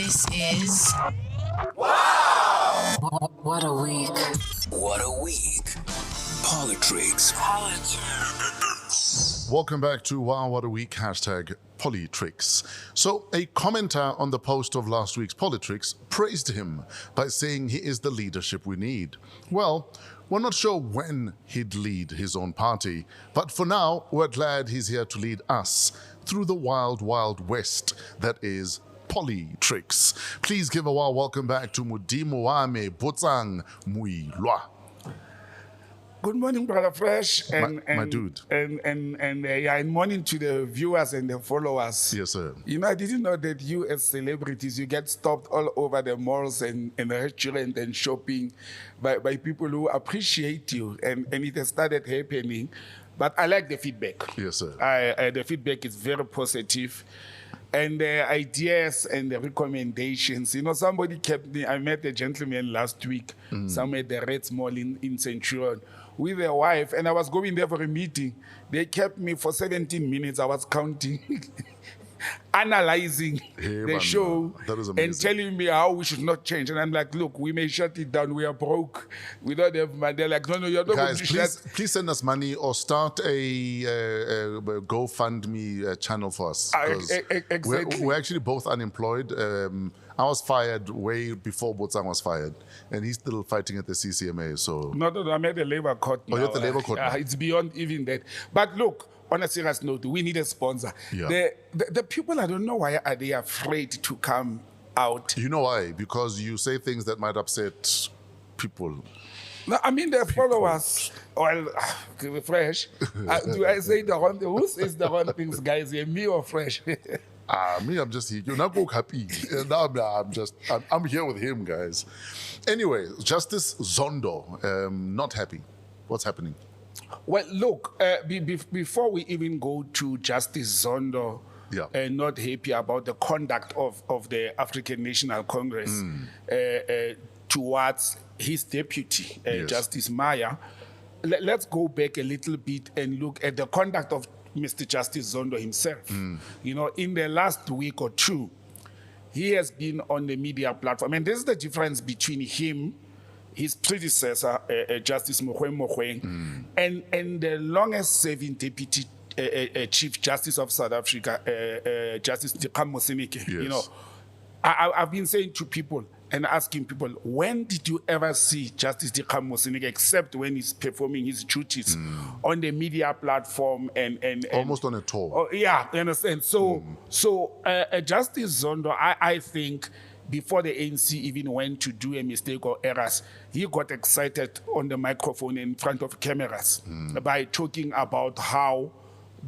This is WAW! What a week. What a week. PoliTricks. Welcome back to Wow What a Week, hashtag PoliTricks. So a commenter on the post of last week's PoliTricks praised him by saying he is the leadership we need. Well, we're not sure when he'd lead his own party, but for now, we're glad he's here to lead us through the wild, wild west that is PoliTricks. Please give a warm welcome back to Modimowame Botsang Moiloa. Good morning, Brother Fresh, and my dude. And morning to the viewers and the followers. Yes, sir. You know, I didn't know that you as celebrities, you get stopped all over the malls and restaurants and shopping by people who appreciate you, and it has started happening. But I like the feedback. Yes, sir. The feedback is very positive. And the ideas and the recommendations. You know, somebody kept me, I met a gentleman last week, somewhere at the Red Mall in Centurion, with a wife, and I was going there for a meeting. They kept me for 17 minutes. I was counting, analyzing the show, and telling me how we should not change. And I'm like, look, we may shut it down. We are broke. We don't have money. They're like, no, you're not going to shut. Please send us money or start a GoFundMe channel for us. Exactly. We're actually both unemployed. I was fired way before Botsang was fired, and he's still fighting at the CCMA. So no, I'm at the labor court now. Oh, you're at the labor court now. It's beyond even that. But look, on a serious note, we need a sponsor. Yeah. The people, I don't know why are they afraid to come out. You know why? Because you say things that might upset people. No, I mean, the followers, well, Fresh, do I say the wrong thing? Who says the wrong things, guys? Me or Fresh? Me, I'm just here. You're not going happy. I'm here with him, guys. Anyway, Justice Zondo, not happy. What's happening? Well, look, before we even go to Justice Zondo, not happy about the conduct of the African National Congress towards his deputy, Justice Maya, let's go back a little bit and look at the conduct of Mr. Justice Zondo himself. You know, in the last week or two, he has been on the media platform, and this is the difference between him, his predecessor, Justice Mogoeng, and the longest-serving deputy Chief Justice of South Africa, Justice Dikam Moseneke. Yes. You know, I've been saying to people and asking people, when did you ever see Justice Dikam Moseneke except when he's performing his duties on the media platform and almost on a tour? Oh, yeah, you understand. So Justice Zondo, I think, before the ANC even went to do a mistake or errors, he got excited on the microphone in front of cameras by talking about how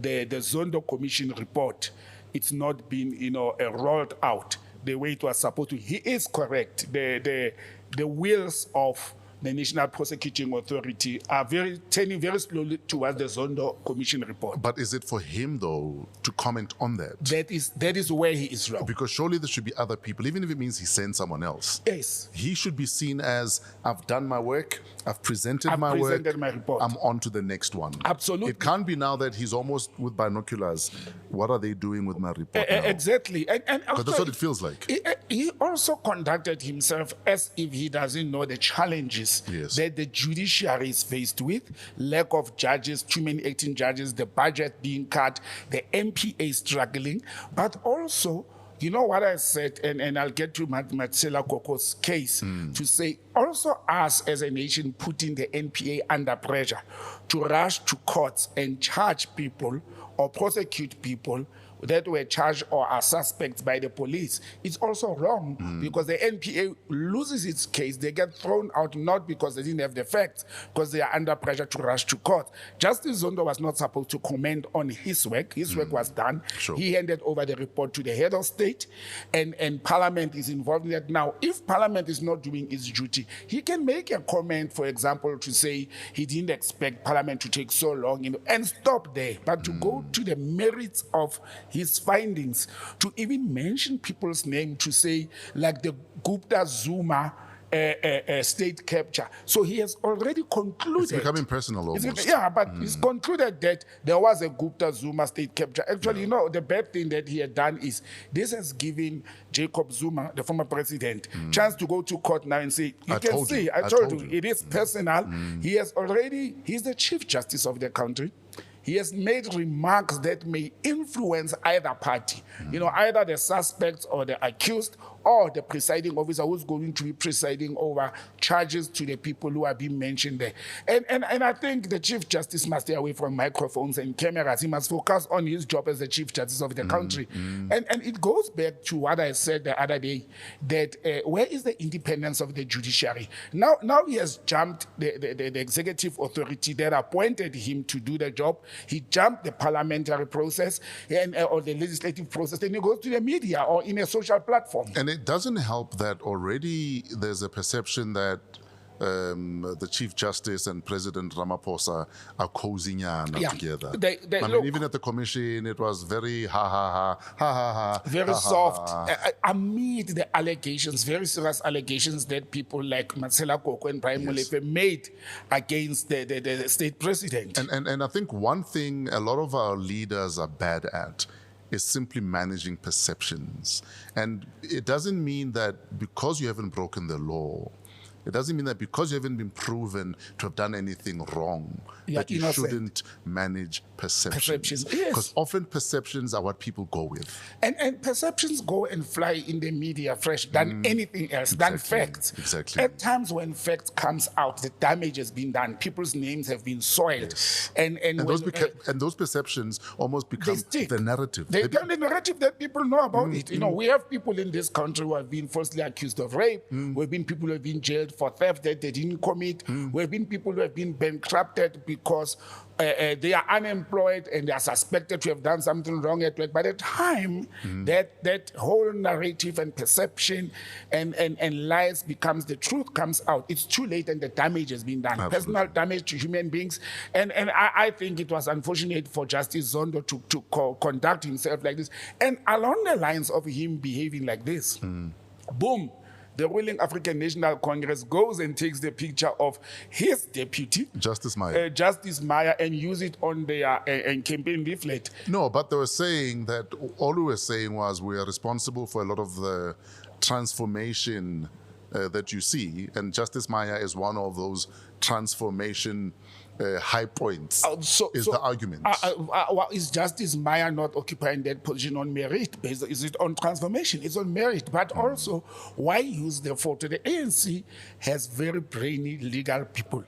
the Zondo Commission report, it's not been, rolled out the way it was supposed to. He is correct. The wheels of the National Prosecuting Authority are turning very slowly towards the Zondo Commission report. But is it for him, though, to comment on that? That is where he is wrong. Because surely there should be other people, even if it means he sends someone else. Yes. He should be seen as, I've done my work, I've presented my report. I'm on to the next one. Absolutely. It can't be now that he's almost with binoculars. What are they doing with my report now? Exactly. And because that's what it feels like. He also conducted himself as if he doesn't know the challenges that the judiciary is faced with, lack of judges, too many acting judges, the budget being cut, the MPA struggling, but also, you know what I said, and I'll get to Matil Coko's case, to say also us as a nation putting the NPA under pressure to rush to courts and charge people or prosecute people that were charged or are suspects by the police. It's also wrong because the NPA loses its case. They get thrown out not because they didn't have the facts, because they are under pressure to rush to court. Justice Zondo was not supposed to comment on his work. His work was done. Sure. He handed over the report to the head of state, and Parliament is involved in that. Now, if Parliament is not doing its duty, he can make a comment, for example, to say he didn't expect Parliament to take so long, and stop there. But to go to the merits of his findings, to even mention people's name, to say, like the Gupta Zuma state capture. So he has already concluded. It's becoming personal almost. He's concluded that there was a Gupta Zuma state capture. Actually, the bad thing that he had done is this has given Jacob Zuma, the former president, chance to go to court now and say, I told you, it is personal. He's the Chief Justice of the country. He has made remarks that may influence either party, either the suspects or the accused or the presiding officer who's going to be presiding over charges to the people who are being mentioned there. And I think the Chief Justice must stay away from microphones and cameras. He must focus on his job as the Chief Justice of the country. And it goes back to what I said the other day, that where is the independence of the judiciary? Now he has jumped the executive authority that appointed him to do the job. He jumped the parliamentary process or the legislative process. Then he goes to the media or in a social platform. And it doesn't help that already there's a perception that the Chief Justice and President Ramaphosa are cozying together. Even at the commission, it was very very soft. Amid the allegations, very serious allegations that people like Matil Coko and Brian Molefe made against the state president. And I think one thing a lot of our leaders are bad at is simply managing perceptions. And it doesn't mean that because you haven't broken the law, it doesn't mean that because you haven't been proven to have done anything wrong, that you shouldn't manage perceptions. Because often perceptions are what people go with. And perceptions go and fly in the media fresh than anything else, than facts. Exactly. At times when facts comes out, the damage has been done. People's names have been soiled. Yes. And those perceptions almost become the narrative. They become the narrative that people know about it. We have people in this country who have been falsely accused of rape. We have been people who have been jailed for theft that they didn't commit. We have been people who have been bankrupted because they are unemployed and they are suspected to have done something wrong at work. By the time that whole narrative and perception and lies becomes the truth comes out, it's too late and the damage has been done. Absolutely. Personal damage to human beings. And I think it was unfortunate for Justice Zondo to conduct himself like this. And along the lines of him behaving like this, boom, the ruling African National Congress goes and takes the picture of his deputy, Justice Maya, and use it on their campaign leaflet. No, but they were saying that all we were saying was we are responsible for a lot of the transformation that you see, and Justice Maya is one of those transformation high points, the argument. Is Justice Maya not occupying that position on merit? Is it on transformation? It's on merit. But also, why use the photo? The ANC has very brainy legal people.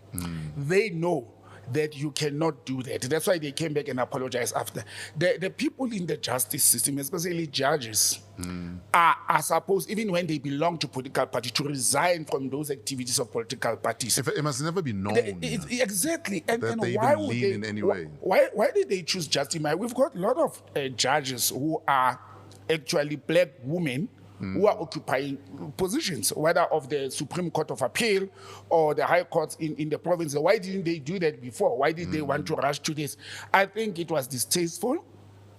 They know that you cannot do that. That's why they came back and apologized after. The people in the justice system, especially judges, are supposed, even when they belong to political parties, to resign from those activities of political parties. It must never be known. Exactly. And they why even would lean in any way. Why did they choose Justice Maya? We've got a lot of judges who are actually black women who are occupying positions, whether of the Supreme Court of Appeal or the High Courts in the province. Why didn't they do that before? Why did they want to rush to this? I think it was distasteful.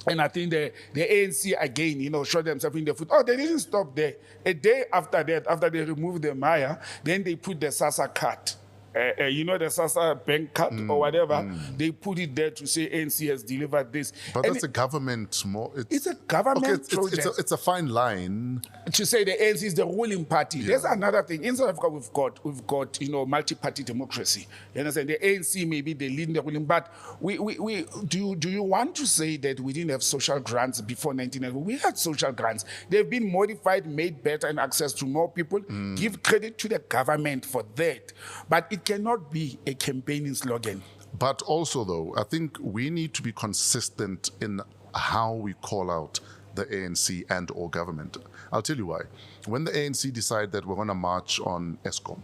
And I think the ANC, again, shot themselves in the foot. Oh, they didn't stop there. A day after that, after they removed the Maya, then they put the SASSA card. The SASSA bank card or whatever, they put it there to say ANC has delivered this. But that's a government it's a government project. It's a fine line. To say the ANC is the ruling party. Yeah. There's another thing. In South Africa, we've got multi-party democracy. You understand? The ANC may be the leading, the ruling, but do you want to say that we didn't have social grants before 1990? We had social grants. They've been modified, made better, and access to more people. Give credit to the government for that. But it cannot be a campaigning slogan. But also, though, I think we need to be consistent in how we call out the ANC and or government. I'll tell you why. When the ANC decide that we're going to march on ESCOM,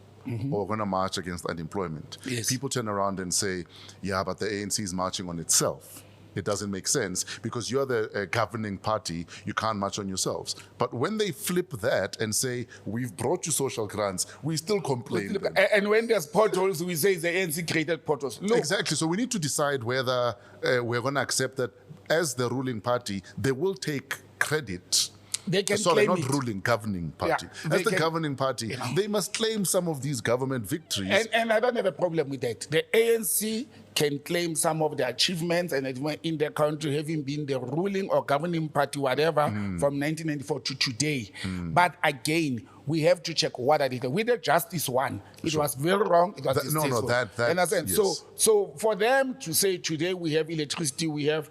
or we're going to march against unemployment, people turn around and say, yeah, but the ANC is marching on itself. It doesn't make sense because you're the governing party, you can't march on yourselves. But when they flip that and say, we've brought you social grants, we still complain. And when there's potholes, we say the ANC created potholes. Look. Exactly. So we need to decide whether we're going to accept that as the ruling party, they will take credit They can Sorry, claim not it. ruling, governing party. Yeah, As the governing party, they must claim some of these government victories. And I don't have a problem with that. The ANC can claim some of the achievements and achievements in the country, having been the ruling or governing party, whatever, from 1994 to today. But again, we have to check what are they. With the justice one, it was very wrong. It was distasteful. Yes. So for them to say today we have electricity, we have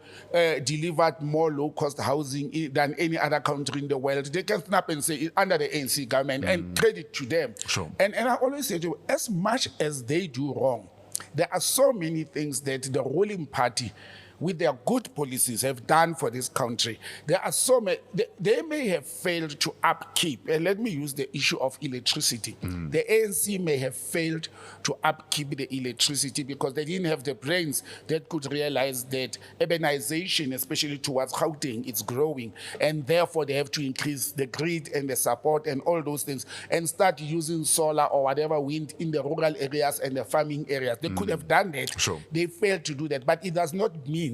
delivered more low-cost housing than any other country in the world, they can snap and say it under the ANC government and credit to them. Sure. And I always say to you, as much as they do wrong, there are so many things that the ruling party, with their good policies, have done for this country. There are so many, they may have failed to upkeep, and let me use the issue of electricity. The ANC may have failed to upkeep the electricity because they didn't have the brains that could realize that urbanization, especially towards Gauteng, is growing, and therefore they have to increase the grid and the support and all those things, and start using solar or whatever wind in the rural areas and the farming areas. They could have done that. Sure. They failed to do that, but it does not mean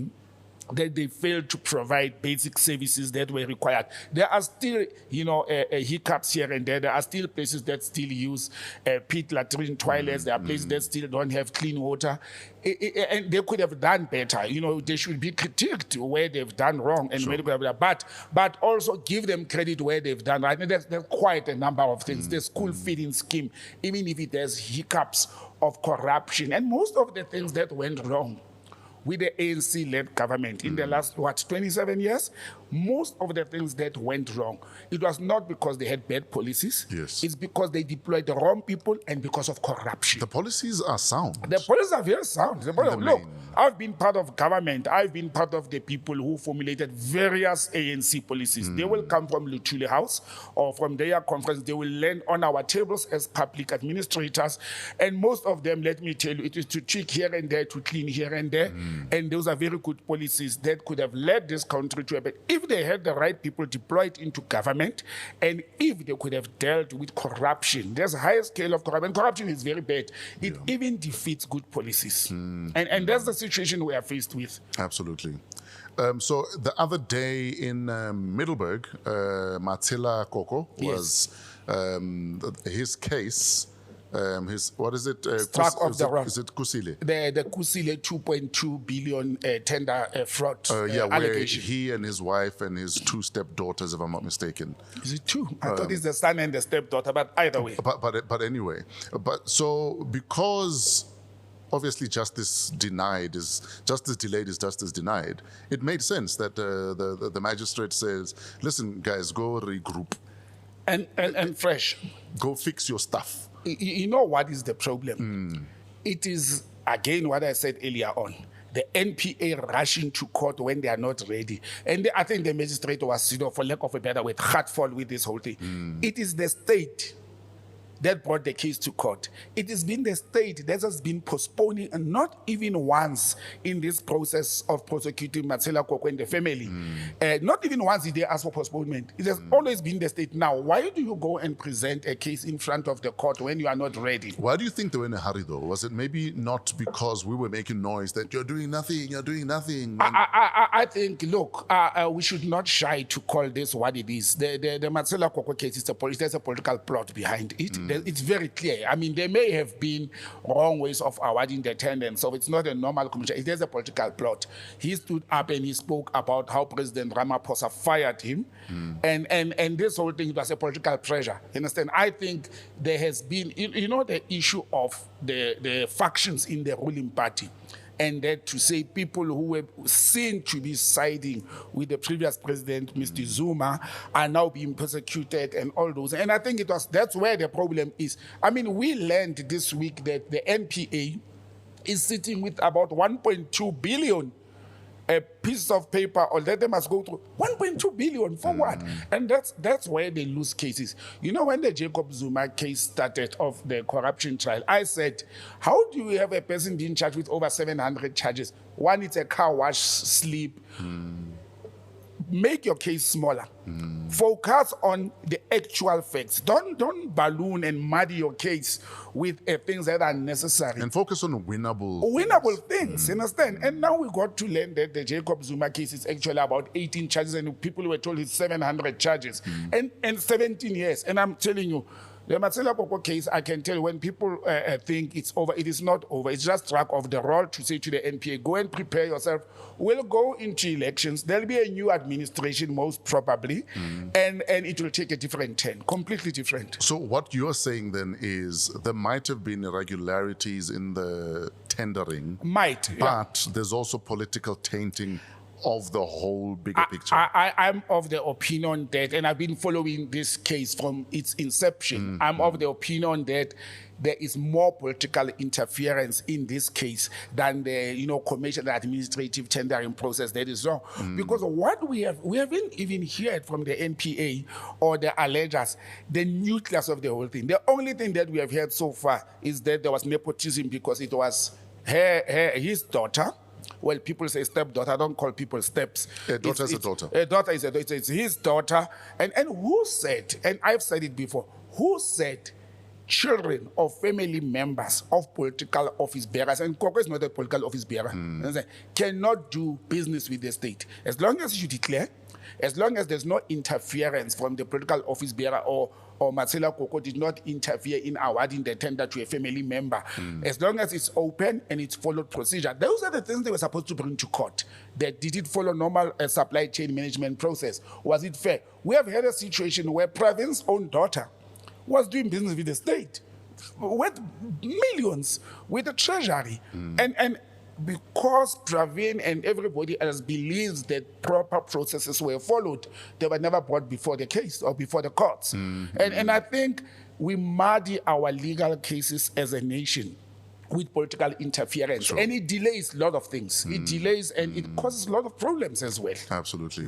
that they failed to provide basic services that were required. There are still, hiccups here and there. There are still places that still use pit latrine toilets. There are places that still don't have clean water. And they could have done better. They should be critiqued where they've done wrong and where they could have done. But also give them credit where they've done right. And there's quite a number of things. The school feeding scheme, even if it has hiccups of corruption, and most of the things that went wrong with the ANC-led government in the last, 27 years, most of the things that went wrong, it was not because they had bad policies. Yes. It's because they deployed the wrong people and because of corruption. The policies are sound. The policies are very sound. Look, I've been part of government. I've been part of the people who formulated various ANC policies. They will come from Luthuli House or from their conference. They will land on our tables as public administrators. And most of them, let me tell you, it is to tweak here and there, to clean here and there. And those are very good policies that could have led this country to a better. If they had the right people deployed into government, and if they could have dealt with corruption, there's a higher scale of corruption. Corruption is very bad. It even defeats good policies. And that's the situation we are faced with. Absolutely. So the other day in Middelburg, Matil Coko was his case. What is it? Struck off the rock. Is it Kusile? The Kusile 2.2 billion tender fraud where allegation. he and his wife and his two stepdaughters, if I'm not mistaken. Is it two? I thought it's the son and the stepdaughter, but either way. But anyway, so because obviously justice delayed is justice denied, it made sense that the magistrate says, listen, guys, go regroup. And fresh. Go fix your stuff. You know what is the problem? It is, again, what I said earlier on. The NPA rushing to court when they are not ready. And I think the magistrate was, for lack of a better word, hurtful with this whole thing. It is the state that brought the case to court. It has been the state that has been postponing, and not even once in this process of prosecuting Matil Coko and the family. Not even once did they ask for postponement. It has always been the state. Now, why do you go and present a case in front of the court when you are not ready? Why do you think they were in a hurry, though? Was it maybe not because we were making noise that you're doing nothing? I think, look, we should not shy to call this what it is. The Matil Coko case, there's a political plot behind it. It's very clear. I mean, there may have been wrong ways of awarding the attendance, so it's not a normal commission. There's a political plot. He stood up and he spoke about how President Ramaphosa fired him, and this whole thing was a political pressure. You understand? I think there has been, the issue of the factions in the ruling party. And that to say people who were seen to be siding with the previous president, Mr. Zuma, are now being persecuted and all those. And I think that's where the problem is. I mean, we learned this week that the NPA is sitting with about 1.2 billion a piece of or that they must go through 1.2 billion for what? And that's where they lose cases. When the Jacob Zuma case started of the corruption trial, I said, how do you have a person being charged with over 700 charges? One, it's a car wash sleep. make your case smaller. Focus on the actual facts. Don't balloon and muddy your case with things that are necessary. And focus on winnable Things, understand? And now we got to learn that the Jacob Zuma case is actually about 18 charges, and people were told it's 700 charges and 17 years. And I'm telling you, the Matil Coko case, I can tell when people think it's over, it is not over. It's just track of the role to say to the NPA, go and prepare yourself. We'll go into elections. There'll be a new administration, most probably, and it will take a different turn, completely different. So what you're saying then is there might have been irregularities in the tendering. But there's also political tainting of the whole bigger picture. I'm of the opinion that, and I've been following this case from its inception, I'm of the opinion that there is more political interference in this case than the commercial administrative tendering process that is wrong. Because what we haven't even heard from the NPA or the allegers, the nucleus of the whole thing. The only thing that we have heard so far is that there was nepotism because it was his daughter. Well, people say stepdaughter. I don't call people steps. A daughter is a daughter. A daughter is a daughter. It's his daughter. And who said, and I've said it before, who said children of family members of political office bearers, and Coko is not a political office bearer, cannot do business with the state? As long as you declare, as long as there's no interference from the political office bearer or Matil Coko did not interfere in awarding the tender to a family member, as long as it's open and it's followed procedure, those are the things they were supposed to bring to court. That did it follow normal supply chain management process? Was it fair? We have had a situation where Pravin's own daughter was doing business with the state, with millions, with the treasury, and because Pravin and everybody else believes that proper processes were followed, they were never brought before the case or before the courts. And I think we muddy our legal cases as a nation with political interference. Sure. And it delays a lot of things. It delays and it causes a lot of problems as well. Absolutely.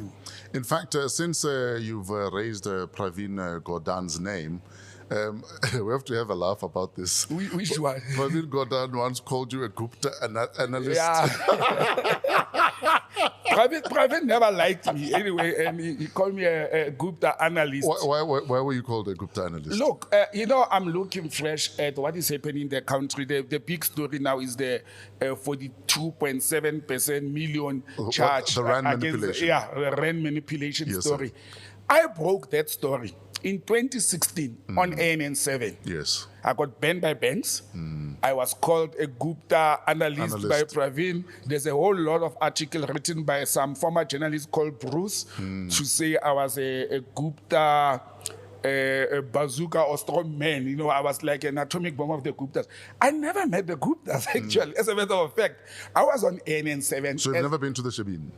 In fact, since you've raised Pravin Gordhan's name, we have to have a laugh about this. Which one? Pravin Gordhan once called you a Gupta analyst. Yeah. Pravin never liked me anyway, and he called me a Gupta analyst. Why were you called a Gupta analyst? Look, I'm looking fresh at what is happening in the country. The big story now is the 42.7% million charge. The RAND manipulation. The RAND manipulation story. Sir. I broke that story in 2016 on ANN7. Yes. I got banned by banks. I was called a Gupta analyst by Pravin. There's a whole lot of articles written by some former journalist called Bruce to say I was a Gupta a bazooka or strong man. I was like an atomic bomb of the Guptas. I never met the Guptas, actually. As a matter of fact, I was on ANN7. So you've never been to the Shebeen?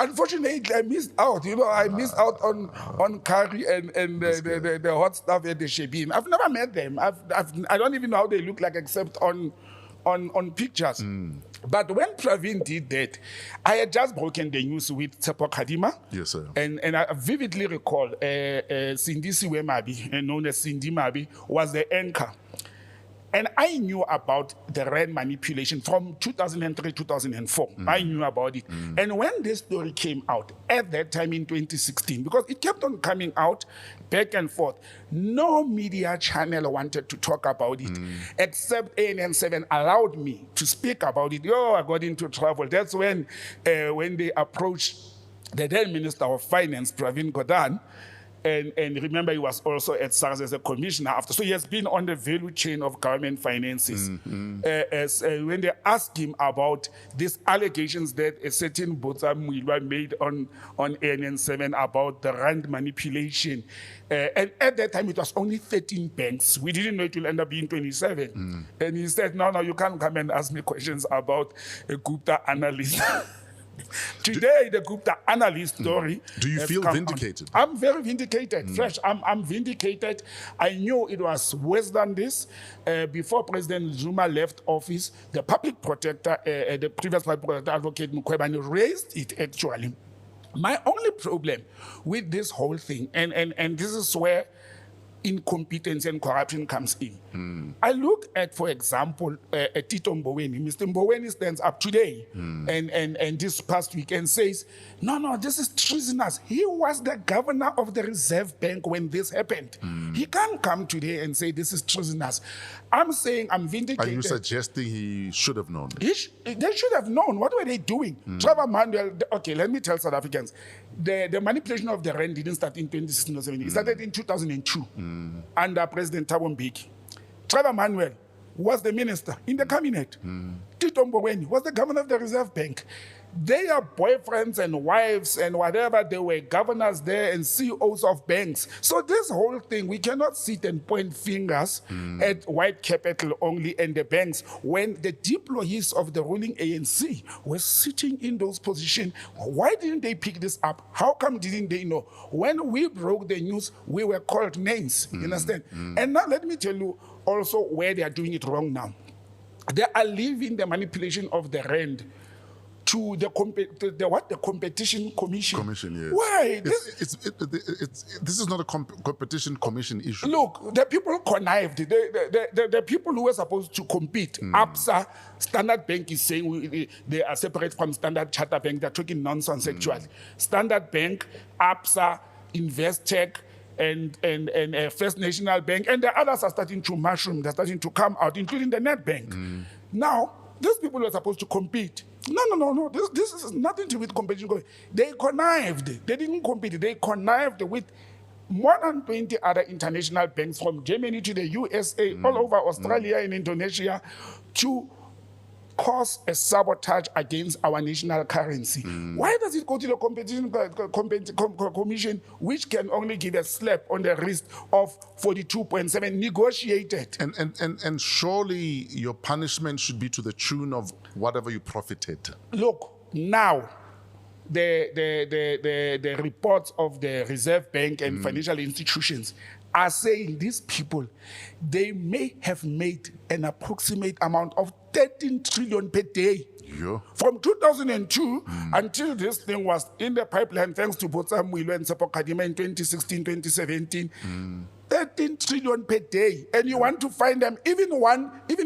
Unfortunately, I missed out. I missed out on curry and the hot stuff at the Shebeen. I've never met them. I don't even know how they look like except on pictures. But when Pravin did that, I had just broken the news with Tsepo Kadima. Yes, sir. And I vividly recall Sindisi Wemabi, known as Cindy Mabi, was the anchor. And I knew about the RAND manipulation from 2003, 2004. I knew about it. And when this story came out, at that time in 2016, because it kept on coming out back and forth, no media channel wanted to talk about it, except ANN7 allowed me to speak about it. I got into trouble. That's when they approached the then Minister of Finance, Pravin Gordhan, and remember, he was also at SARS as a commissioner after. So he has been on the value chain of government finances. When they asked him about these allegations that a certain Botsang Modimowame made on ANN7 about the RAND manipulation, and at that time it was only 13 banks. We didn't know it will end up being 27. And he said, no, you can't come and ask me questions about a Gupta analyst. Today, the Gupta analyst story. Do you feel vindicated? I'm very vindicated, fresh. I'm vindicated. I knew it was worse than this. Before President Zuma left office, the public protector, the previous public protector, Advocate Mkhwebane, raised it actually. My only problem with this whole thing, and this is where incompetence and corruption comes in. I look at, for example, Tito Mboweni. Mr. Mboweni stands up today and this past week and says, no, this is treasonous. He was the governor of the Reserve Bank when this happened. He can't come today and say this is treasonous. I'm saying I'm vindicated. Are you suggesting he should have known? They should have known. What were they doing? Trevor Manuel, okay, let me tell South Africans. The manipulation of the rand didn't start in 2016 or 17. It started in 2002 under President Thabo Mbeki. Trevor Manuel was the minister in the cabinet. Tito Mboweni was the governor of the Reserve Bank. Their boyfriends and wives and whatever, they were governors there and CEOs of banks. So this whole thing, we cannot sit and point fingers at white capital only and the banks when the deployees of the ruling ANC were sitting in those positions. Why didn't they pick this up? How come didn't they know? When we broke the news, we were called names, you understand? And now let me tell you also where they are doing it wrong now. They are leaving the manipulation of the rand to the competition commission. Yes. Why? This is not a competition commission issue. Look, the people connived. The people who were supposed to compete, ABSA, Standard Bank is saying they are separate from Standard Chartered Bank. They're talking nonsense actually. Standard Bank, ABSA, Investec, and First National Bank, and the others are starting to mushroom. They're starting to come out, including the Net Bank. Now, these people were supposed to compete. No. This is nothing to do with competition. They connived. They didn't compete. They connived with more than 20 other international banks from Germany to the USA, all over Australia and Indonesia, to cause a sabotage against our national currency. Why does it go to the competition commission, which can only give a slap on the wrist of 42.7 negotiated? And surely your punishment should be to the tune of whatever you profited. Look, now the reports of the Reserve Bank and financial institutions are saying these people, they may have made an approximate amount of 13 trillion per day. Yeah. From 2002 until this thing was in the pipeline, thanks to Botsang Modimowame and Kadima in 2016, 2017, 13 trillion per day. And you want to find them, even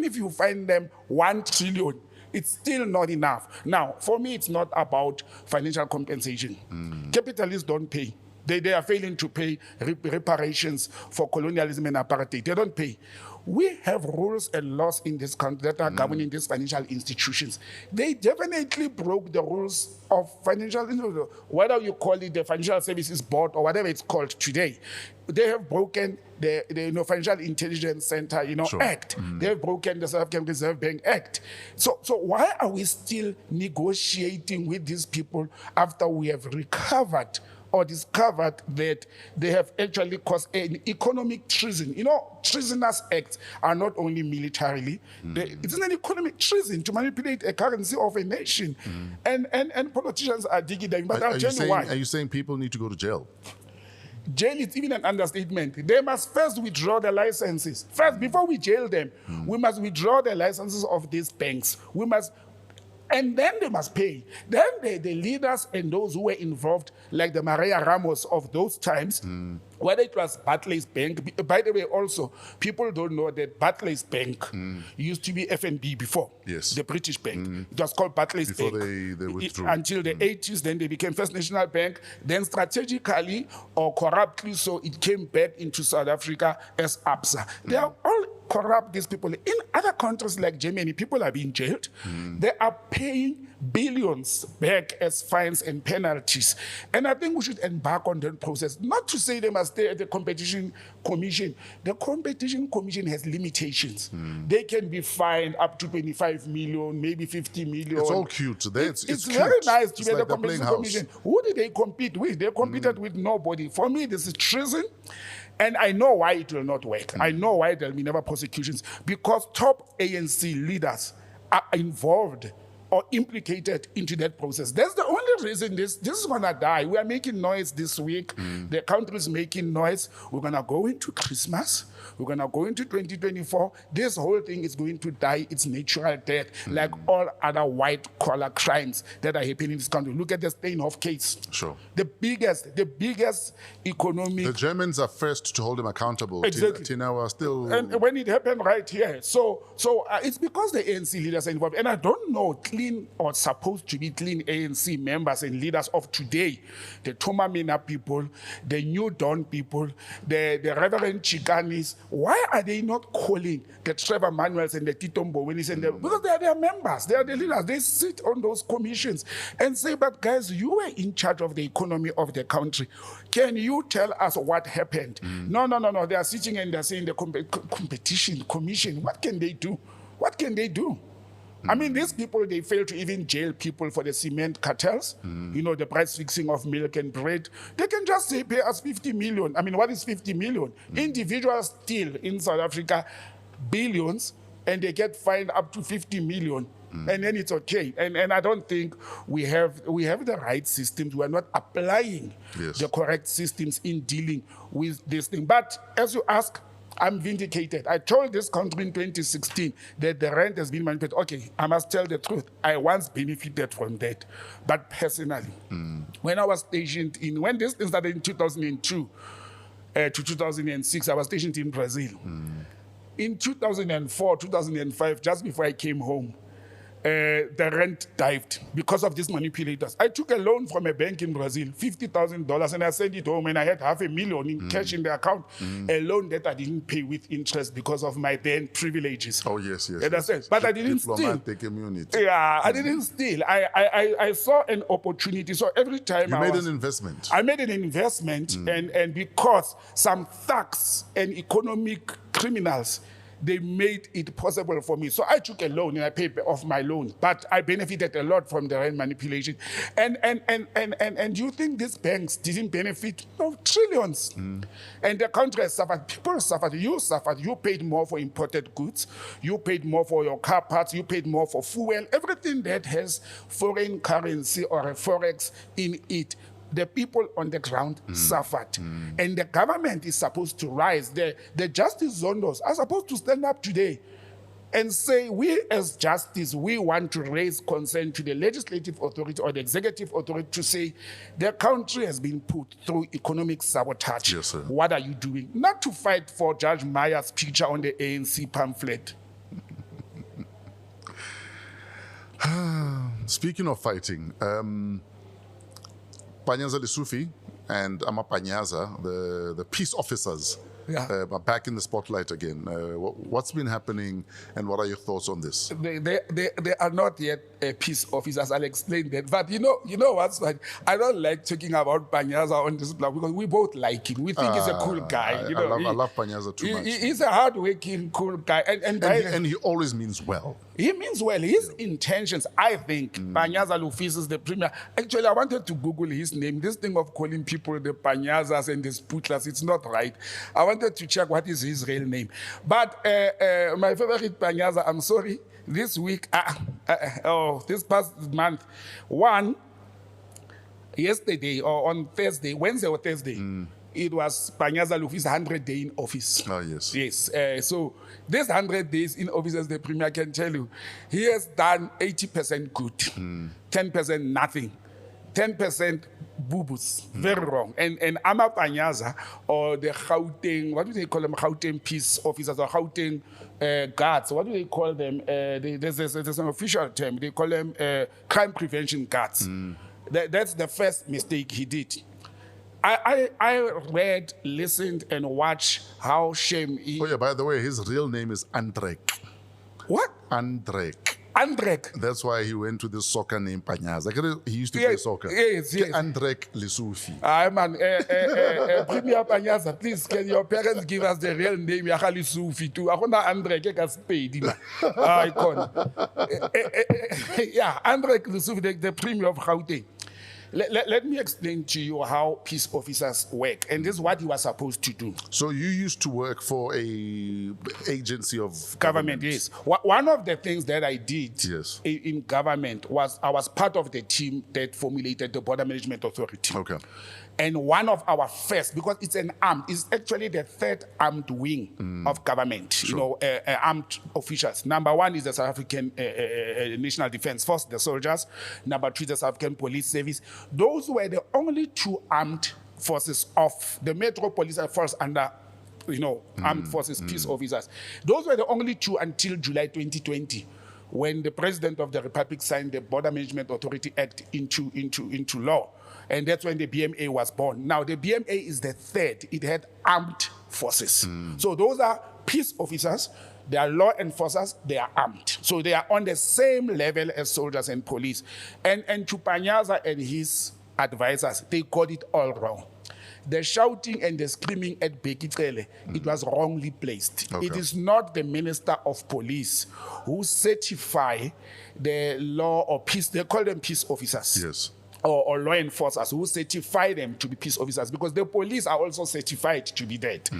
if you find them 1 trillion, it's still not enough. Now, for me, it's not about financial compensation. Capitalists don't pay. They are failing to pay reparations for colonialism and apartheid. They don't pay. We have rules and laws in this country that are governing these financial institutions. They definitely broke the rules of financial, whether you call it the Financial Services Board or whatever it's called today. They have broken the Financial Intelligence Center, Act. They have broken the South African Reserve Bank Act. So why are we still negotiating with these people after we have recovered or discovered that they have actually caused an economic treason? Treasonous acts are not only militarily, it's an economic treason to manipulate a currency of a nation. And politicians are digging them. But I'll tell you why. Are you saying people need to go to jail? Jail is even an understatement. They must first withdraw the licenses. First, before we jail them, we must withdraw the licenses of these banks. And then they must pay. Then the leaders and those who were involved, like the Maria Ramos of those times, whether it was Barclays Bank. By the way, also, people don't know that Barclays Bank used to be FNB before. Yes. The British bank. It was called Barclays Before Bank. they withdrew. Until the 80s, then they became First National Bank. Then strategically or corruptly, so it came back into South Africa as ABSA. They are all corrupt, these people. In other countries like Germany, people are being jailed. They are paying billions back as fines and penalties. And I think we should embark on that process. Not to say they must stay at the competition commission. The competition commission has limitations. They can be fined up to 25 million, maybe 50 million. It's all cute. It's cute. Very nice to be at like the competition commission. Who did they compete with? They competed with nobody. For me, this is treason. And I know why it will not work. I know why there will be never prosecutions. Because top ANC leaders are involved or implicated into that process. That's the only reason this is going to die. We are making noise this week. The country is making noise. We're going to go into Christmas. We're going to go into 2024. This whole thing is going to die its natural death, like all other white-collar crimes that are happening in this country. Look at the Steinhoff case. Sure. The biggest economic... The Germans are first to hold him accountable. Exactly. Tina was still... And when it happened right here. So it's because the ANC leaders are involved. And I don't know clean or supposed to be clean ANC members and leaders of today, the Tumamina people, the New Dawn people, the Reverend Chikanis, why are they not calling the Trevor Manuels and the Tito Mbowenis and because they are their members, they are the leaders, they sit on those commissions and say, but guys, you were in charge of the economy of the country. Can you tell us what happened? No. They are sitting and they're saying the competition commission. What can they do? What can they do? I mean, these people, they fail to even jail people for the cement cartels, you know, the price fixing of milk and bread. They can just say, pay us 50 million. I mean, what is 50 million? Individuals steal in South Africa billions, and they get fined up to 50 million. And then it's okay. And I don't think we have the right systems. We are not applying the correct systems in dealing with this thing. But as you ask, I'm vindicated. I told this country in 2016 that the rent has been manipulated. Okay, I must tell the truth. I once benefited from that. But personally, when I was stationed when this thing started in 2002 to 2006, I was stationed in Brazil. In 2004, 2005, just before I came home, the rent dived because of these manipulators. I took a loan from a bank in Brazil, $50,000, and I sent it home, and I had $500,000 in cash in the account. A loan that I didn't pay with interest because of my then privileges. Oh, yes. But I didn't steal. Diplomatic immunity. Yeah, I didn't steal. I saw an opportunity. So every time you made an investment. I made an investment, and because some thugs and economic criminals, they made it possible for me. So I took a loan and I paid off my loan, but I benefited a lot from the rent manipulation. And you think these banks didn't benefit? No, trillions. And the country has suffered. People suffered. You suffered. You paid more for imported goods. You paid more for your car parts. You paid more for fuel. Everything that has foreign currency or a forex in it, the people on the ground suffered. And the government is supposed to rise. The justice zondos are supposed to stand up today and say, we as justice, we want to raise concern to the legislative authority or the executive authority to say, the country has been put through economic sabotage. Yes, sir. What are you doing? Not to fight for Judge Maya's picture on the ANC pamphlet. Speaking of fighting, Panyaza Lesufi and Amapanyaza, the peace officers, are back in the spotlight again. What's been happening, and what are your thoughts on this? They are not yet peace officers. I'll explain that. But you know what's like? I don't like talking about Panyaza on this blog because we both like him. We think he's a cool guy. I love Panyaza too much. He's a hardworking, cool guy, and he always means well. He means well. His intentions, I think, Panyaza Lufis is the premier. Actually, I wanted to Google his name. This thing of calling people the Panyazas and the Sputlas, it's not right. I wanted to check what is his real name. But my favorite Panyaza, I'm sorry, this week, this past month, yesterday or on Thursday, Wednesday or Thursday, it was Panyaza Lufi's 100 day in office. Oh, yes. Yes. So this 100 days in office, as the premier can tell you, he has done 80% good, 10% nothing, 10% boo-boos, very wrong. And Ama Panyaza, or the Gauteng, what do they call them? Gauteng peace officers or Gauteng guards, what do they call them? There's an official term. They call them crime prevention guards. That's the first mistake he did. I read, listened, and watched how Shebeen. Oh yeah, by the way, his real name is Andrek. What? Andrek. That's why he went to this soccer named Panyaza. He used to play soccer. Yes. Andrek Lesufi. Premier Panyaza, please, can your parents give us the real name? Lesufi too. I want Andrek icon. Yeah, Andrek Lesufi, the premier of Gauteng. Let me explain to you how peace officers work, and this is what he was supposed to do. So you used to work for a agency of Government, yes. One of the things that I did Yes. in government was I was part of the team that formulated the Border Management Authority. Okay. And one of our first, because it's it's actually the third armed wing of government, armed officials. Number one is the South African National Defence Force, the soldiers. Number two, the South African Police Service. Those were the only two armed forces of the Metro Police Force under armed forces, peace officers. Those were the only two until July 2020, when the President of the Republic signed the Border Management Authority Act into law. And that's when the BMA was born. Now, the BMA is the third. It had armed forces. So those are peace officers, they are law enforcers, they are armed. So they are on the same level as soldiers and police. And Chupanyaza and his advisors, they got it all wrong. The shouting and the screaming at Bekitele, it was wrongly placed. Okay. It is not the Minister of Police who certify the law or peace, they call them peace officers. Yes. Or law enforcers who certify them to be peace officers, because the police are also certified to be that.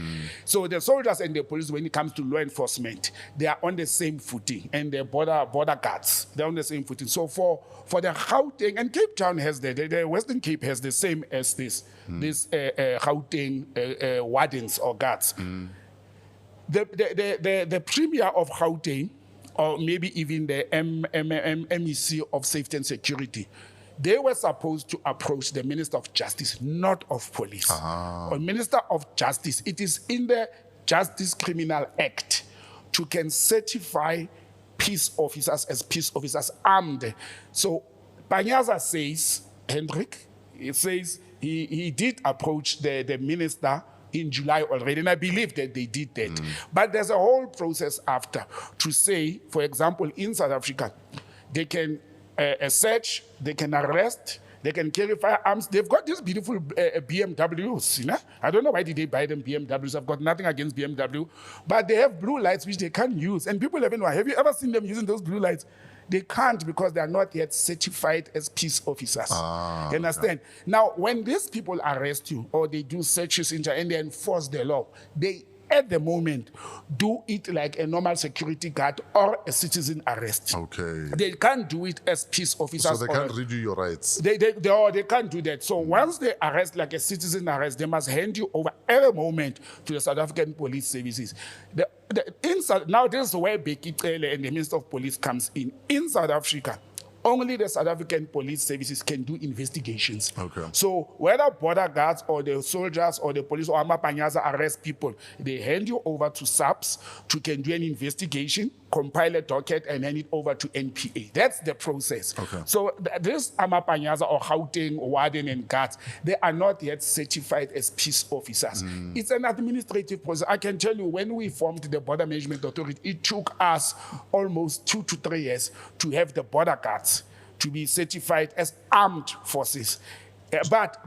So the soldiers and the police, when it comes to law enforcement, they are on the same footing, and the border guards, they're on the same footing. So for the Gauteng, and Cape Town has the Western Cape has the same as this Gauteng wardens or guards. The premier of Gauteng, or maybe even the MEC of Safety and Security, they were supposed to approach the Minister of Justice, not of Police. Or Minister of Justice, it is in the Justice Criminal Act to can certify peace officers as peace officers armed. So Panyaza says, Hendrik, he says he did approach the minister in July already, and I believe that they did that. But there's a whole process after to say, for example, in South Africa, they can search, they can arrest, they can carry firearms. They've got these beautiful BMWs, I don't know why did they buy them BMWs. I've got nothing against BMW, but they have blue lights which they can't use. And people have you ever seen them using those blue lights? They can't, because they are not yet certified as peace officers. You understand? Okay. Now, when these people arrest you or they do searches and they enforce the law, they at the moment do it like a normal security guard or a citizen arrest. Okay. They can't do it as peace officers. So they can't read you your rights. They can't do that. So once they arrest like a citizen arrest, they must hand you over every moment to the South African Police Services. Now this is where Bekitele and the Minister of Police comes in. In South Africa, only the South African Police Services can do investigations. Okay. So whether border guards or the soldiers or the police or Amapanyaza arrest people, they hand you over to SAPS to can do an investigation, compile a docket, and hand it over to NPA. That's the process. Okay. So this Amapanyaza or Gauteng, Warden, and guards, they are not yet certified as peace officers. It's an administrative process. I can tell you, when we formed the Border Management Authority, it took us almost 2 to 3 years to have the border guards to be certified as armed forces. But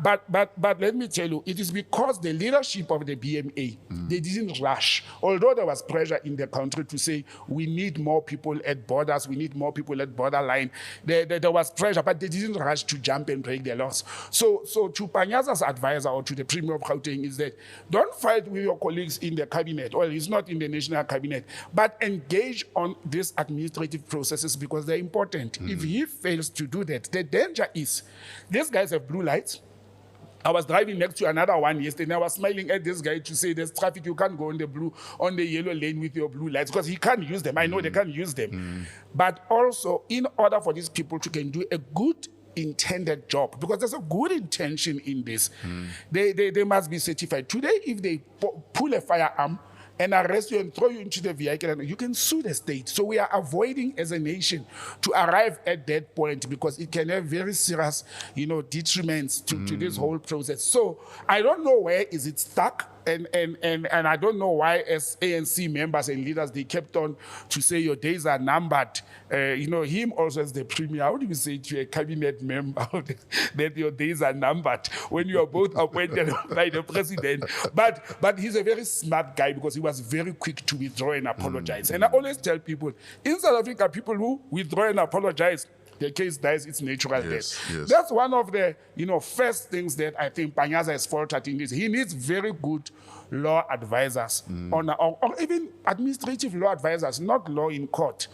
let me tell you, it is because the leadership of the BMA, they didn't rush. Although there was pressure in the country to say, we need more people at borders, we need more people at borderline. There was pressure, but they didn't rush to jump and break the laws. So to Panyaza's advisor or to the Premier of Gauteng is that, don't fight with your colleagues in the cabinet, well, he's not in the national cabinet, but engage on these administrative processes because they're important. If he fails to do that, the danger is, these guys have blue lights. I was driving next to another one yesterday, and I was smiling at this guy to say, there's traffic, you can't go on the yellow lane with your blue lights, because he can't use them. I know they can't use them. But also, in order for these people to can do a good intended job, because there's a good intention in this, they must be certified. Today, if they pull a firearm and arrest you and throw you into the vehicle, you can sue the state. So we are avoiding as a nation to arrive at that point, because it can have very serious, detriments to this whole process. So I don't know where is it stuck. And I don't know why, as ANC members and leaders, they kept on to say your days are numbered. Him also as the premier, how do you say to a cabinet member that your days are numbered when you are both appointed by the president? But he's a very smart guy, because he was very quick to withdraw and apologize. And I always tell people, in South Africa, people who withdraw and apologize, The case dies its natural death. Yes. That's one of the first things that I think Paza has faltered in this. He needs very good law advisors or even administrative law advisors, not law in court,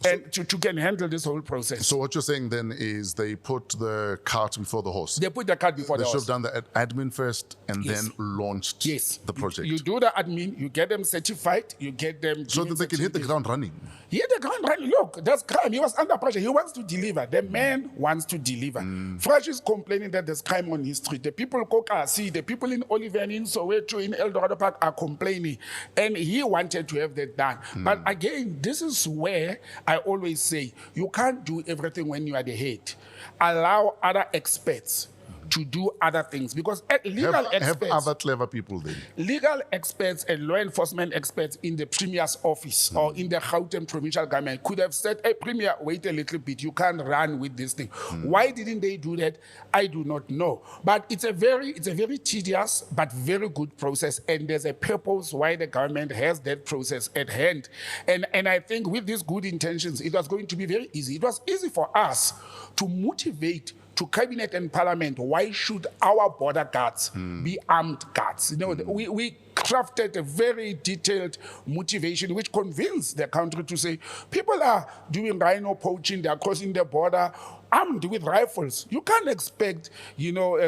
and to can handle this whole process. So what you're saying then is they put the cart before the horse. They put the cart before the horse. They should have done the admin first and Yes. then launched the project. You do the admin, you get them certified, you get them... So that they can hit the ground running. He hit the ground running. Look, that's crime. He was under pressure. He wants to deliver. The man wants to deliver. Fresh is complaining that there's crime on his street. The people in Koka, the people in Oliver, in Soweto, in El Dorado Park are complaining. And he wanted to have that done. But again, this is where I always say, you can't do everything when you are the head. Allow other experts to do other things, because legal experts have other clever people then. Legal experts and law enforcement experts in the Premier's office or in the Gauteng provincial government could have said, hey, Premier, wait a little bit, you can't run with this thing. Why didn't they do that? I do not know. But it's a very tedious but very good process, and there's a purpose why the government has that process at hand. And I think with these good intentions, it was going to be very easy. It was easy for us to motivate to cabinet and parliament, why should our border guards be armed guards? We crafted a very detailed motivation which convinced the country to say, people are doing rhino poaching, they are crossing the border armed with rifles. You can't expect,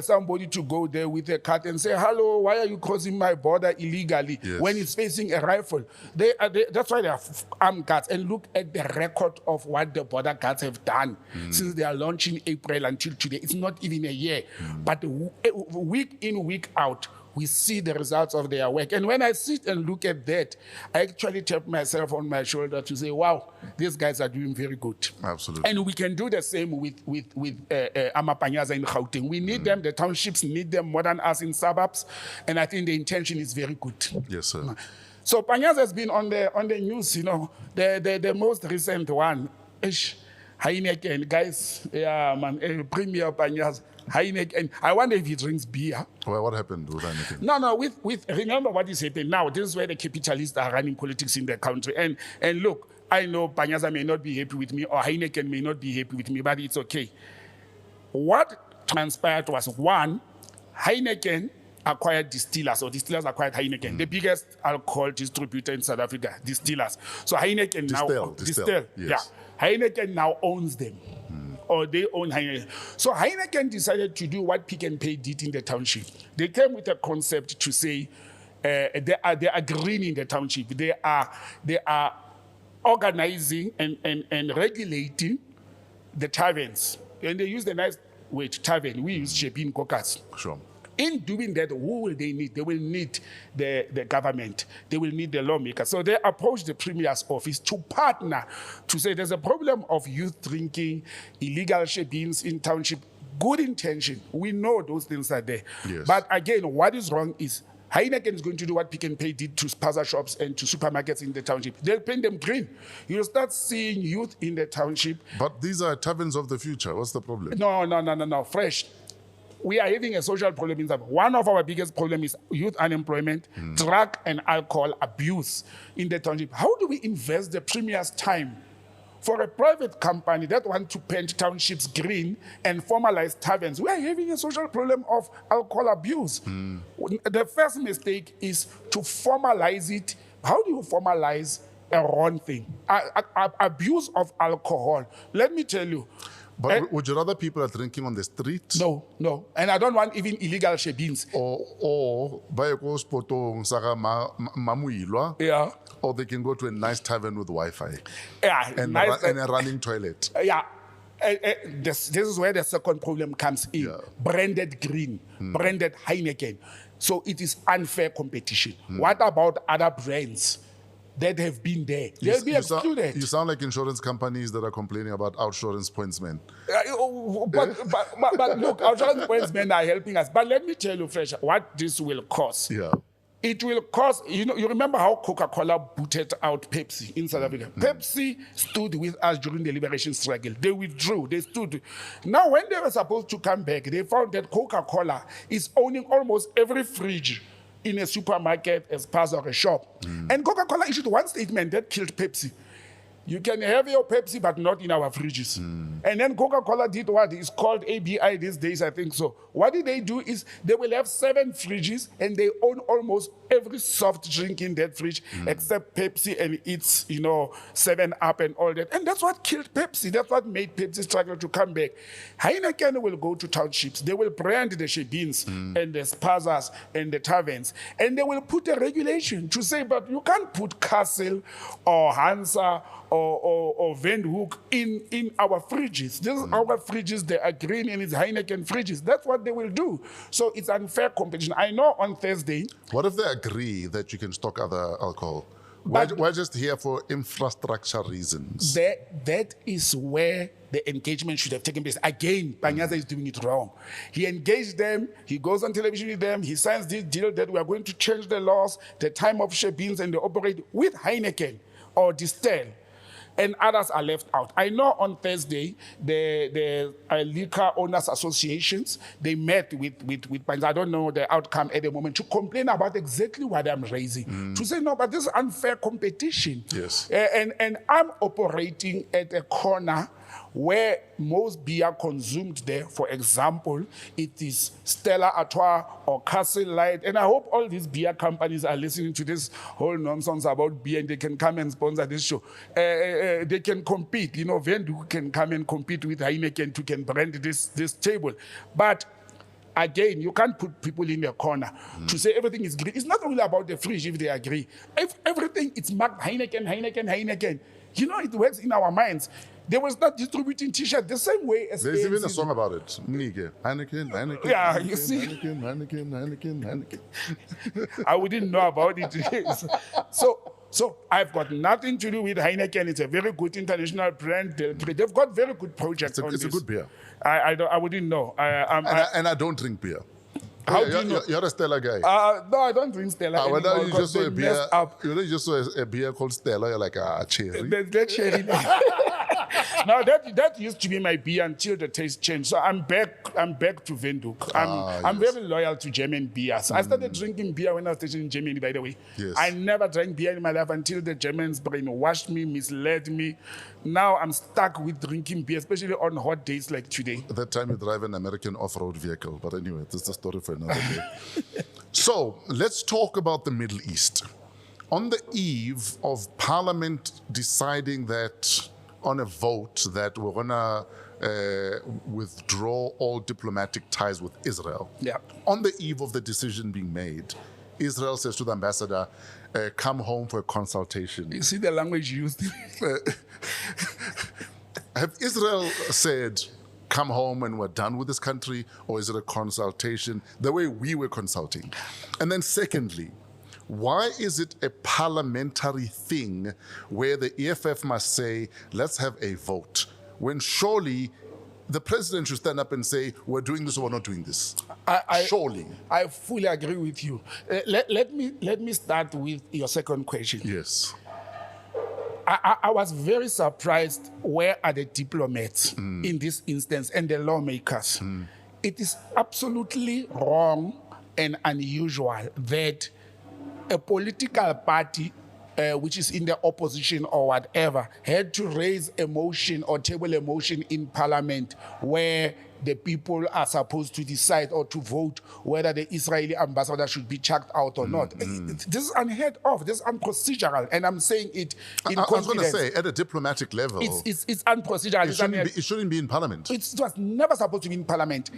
somebody to go there with a cut and say, hello, why are you crossing my border illegally when it's facing a rifle? That's why they are armed guards. And look at the record of what the border guards have done since they are launched in April until today. It's not even a year. But week in, week out, we see the results of their work. And when I sit and look at that, I actually tap myself on my shoulder to say, wow, these guys are doing very good. Absolutely. And we can do the same with Amapanyaza in Gauteng. We need them, the townships need them more than us in suburbs. And I think the intention is very good. Yes, sir. So Panyaza has been on the news, the most recent one. Heineken, guys, Premier Panyaza. Heineken. I wonder if he drinks beer. Well, what happened with Heineken? No, remember what is happening now. This is where the capitalists are running politics in the country. And look, I know Panyaza may not be happy with me or Heineken may not be happy with me, but it's okay. What transpired was, one, Heineken acquired Distillers, or Distillers acquired Heineken, the biggest alcohol distributor in South Africa, Distillers. So Heineken Distill, yes. Heineken now owns them. Or they own Heineken. So Heineken decided to do what Pick n Pay did in the township. They came with a concept to say they are greening the township. They are organizing and regulating the taverns. And they use the nice word, tavern. We use Shebeen cockers. Sure. In doing that, who will they need? They will need the government. They will need the lawmakers. So they approached the Premier's office to partner to say there's a problem of youth drinking, illegal Shebeens in township. Good intention. We know those things are there. Yes. But again, what is wrong is Heineken is going to do what Pick n Pay did to Paza shops and to supermarkets in the township. They'll paint them green. You'll start seeing youth in the township. But these are taverns of the future. What's the problem? No. Fresh. We are having a social problem in Zimbabwe. One of our biggest problems is youth unemployment, drug and alcohol abuse in the township. How do we invest the Premier's time for a private company that wants to paint townships green and formalize taverns? We are having a social problem of alcohol abuse. The first mistake is to formalize it. How do you formalize a wrong thing? Abuse of alcohol. Let me tell you. But would you rather people are drinking on the street? No. And I don't want even illegal Shebeens. Or by a potong saga Moiloa. Yeah. Or they can go to a nice tavern with Wi-Fi. Yeah. And a running toilet. Yeah. This is where the second problem comes in. Yeah. Branded green, branded Heineken. So it is unfair competition. What about other brands that have been there? They'll be excluded. You sound like insurance companies that are complaining about outsurance pointsmen. But look, outsurance pointsmen are helping us. But let me tell you, Fresh, what this will cost. Yeah. It will cost, you remember how Coca-Cola booted out Pepsi in South Africa? Pepsi stood with us during the liberation struggle. They withdrew, they stood. Now, when they were supposed to come back, they found that Coca-Cola is owning almost every fridge in a supermarket as part of a shop. And Coca-Cola issued one statement that killed Pepsi. You can have your Pepsi, but not in our fridges. And then Coca-Cola did what is called ABI these days, I think so. What did they do is they will have 7 fridges, and they own almost every soft drink in that fridge, except Pepsi and its, 7-Up and all that. And that's what killed Pepsi. That's what made Pepsi struggle to come back. Heineken will go to townships. They will brand the Shebeens and the Pazas and the taverns, and they will put a regulation to say, but you can't put Castle or Hansa or Windhoek in our fridges. These are our fridges, they are green, and it's Heineken fridges. That's what they will do. So it's unfair competition. I know on Thursday. What if they agree that you can stock other alcohol? We're just here for infrastructure reasons. That is where the engagement should have taken place. Again, Panyaza is doing it wrong. He engaged them, he goes on television with them, he signs this deal that we are going to change the laws, the time of Shebeens, and they operate with Heineken or Distel. And others are left out. I know on Thursday, the liquor owners associations, they met with I don't know the outcome at the moment, to complain about exactly what I'm raising. To say, no, but this is unfair competition. Yes. And I'm operating at a corner where most beer consumed there, for example, it is Stella Artois or Castle Light. And I hope all these beer companies are listening to this whole nonsense about beer, and they can come and sponsor this show. They can compete. Windhoek can come and compete with Heineken to can brand this table. But again, you can't put people in a corner to say everything is green. It's not only about the fridge if they agree. If everything it's marked Heineken. It works in our minds. They will start distributing T-shirts the same way as There's ANC. even a song about it. Heineken. Yeah, you see. Heineken. I wouldn't know about it. So I've got nothing to do with Heineken. It's a very good international brand. They've got very good projects on this. It's a good beer. I wouldn't know. And I don't drink beer. How do you know? You're a Stella guy. No, I don't drink Stella anymore. Well, you just saw a they beer. messed up. You just saw a beer called Stella. You're like, cherry. That cherry. Now that used to be my beer until the taste changed. So I'm back to Windhoek. I'm very loyal to German beers. I started drinking beer when I was stationed in Germany, by the way. Yes. I never drank beer in my life until the Germans brainwashed me, misled me. Now I'm stuck with drinking beer, especially on hot days like today. At that time, you drive an American off-road vehicle. But anyway, this is a story for another day. So let's talk about the Middle East. On the eve of Parliament deciding that on a vote that we're going to withdraw all diplomatic ties with Israel. Yeah. On the eve of the decision being made, Israel says to the ambassador, come home for a consultation. You see the language used? Have Israel said, come home and we're done with this country, or is it a consultation the way we were consulting? And then secondly, why is it a parliamentary thing where the EFF must say, let's have a vote, when surely the president should stand up and say, we're doing this or we're not doing this? Surely. I fully agree with you. Let me start with your second question. Yes. I was very surprised. Where are the diplomats in this instance and the lawmakers? It is absolutely wrong and unusual that a political party which is in the opposition or whatever had to raise a motion or table a motion in parliament where the people are supposed to decide or to vote whether the Israeli ambassador should be chucked out or not. This is unheard of. This is unprocedural, and I'm saying it in confidence. I was going to say, at a diplomatic level, it's unprocedural. It shouldn't be in parliament. It was never supposed to be in parliament.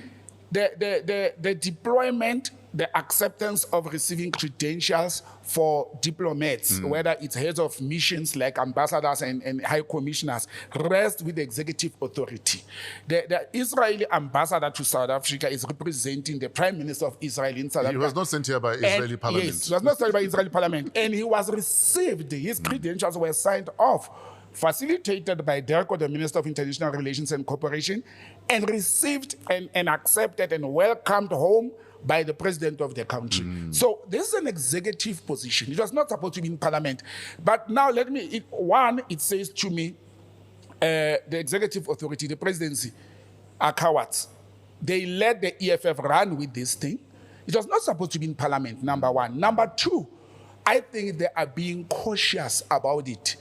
The deployment, the acceptance of receiving credentials for diplomats, whether it's heads of missions like ambassadors and high commissioners, rests with the executive authority. The Israeli ambassador to South Africa is representing the Prime Minister of Israel in South Africa. He was not sent here by Israeli parliament. Yes, he was not sent by Israeli parliament. And he was received, his credentials were signed off, facilitated by Derko, the Minister of International Relations and Cooperation, and received and accepted and welcomed home by the president of the country. So this is an executive position. It was not supposed to be in parliament. But now it says to me, the executive authority, the presidency, are cowards. They let the EFF run with this thing. It was not supposed to be in parliament, number one. Number two, I think they are being cautious about it,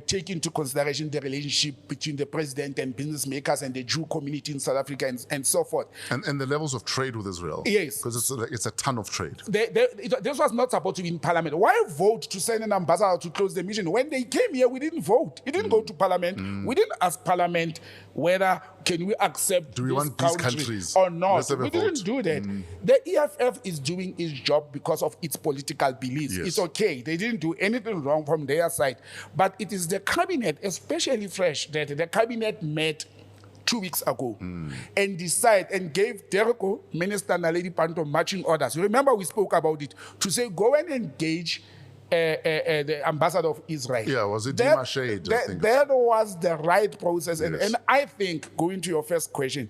taking into consideration the relationship between the president and business makers and the Jew community in South Africa and so forth. And the levels of trade with Israel. Yes. Because it's a ton of trade. This was not supposed to be in parliament. Why vote to send an ambassador to close the mission? When they came here, we didn't vote. It didn't go to parliament. We didn't ask parliament whether can we accept do we this want these countries or not. We vote. didn't do that. The EFF is doing its job because of its political beliefs. Yes. It's okay. They didn't do anything wrong from their side. But it is the cabinet, especially Fresh, that the cabinet met 2 weeks ago and decided and gave Dereko, Minister Naledi Panto, marching orders. You remember we spoke about it, to say go and engage the ambassador of Israel. Yeah, was it Dima Shade? That was the right process. Yes. And I think, going to your first question,